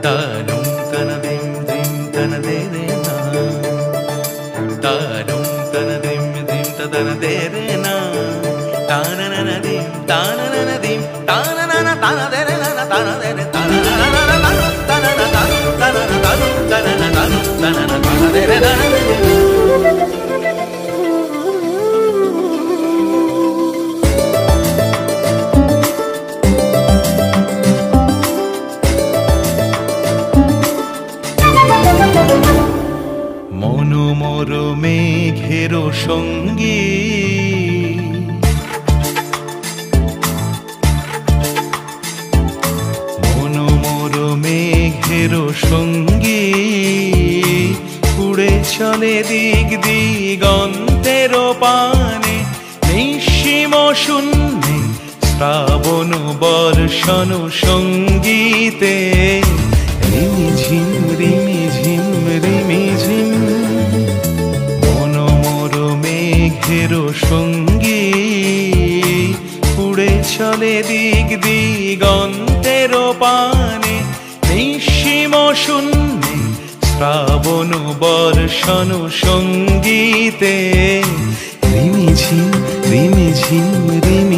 তানুম তানা দিম দিম তানা দে রে না, তানুম তানা দিম দিম তানা দে রে না, তানা না না দিম তানা না না দিম তানা না না তানা দে রে না তানা দে রে তানা না না না তানা না তানা তানা না তানুম তানা না তানুম তানা না তানা দে রে না। মনোমর মেঘের সঙ্গী মনোমর মেঘের সঙ্গী উড়ে চলে দিক দিগন্তের পানে, নিঃসীম শূন্যে শ্রাবণ বর্ষণ সঙ্গীতে রিমিঝিম রিমিঝিম রিমিঝিম। মনোমর মেঘের সঙ্গী উড়ে চলে দিক দিগন্তের পানে, নিঃসীম শূন্যে শ্রাবণ বর্ষণ সঙ্গীতে রিমিঝিম রিমিঝিম রিমি।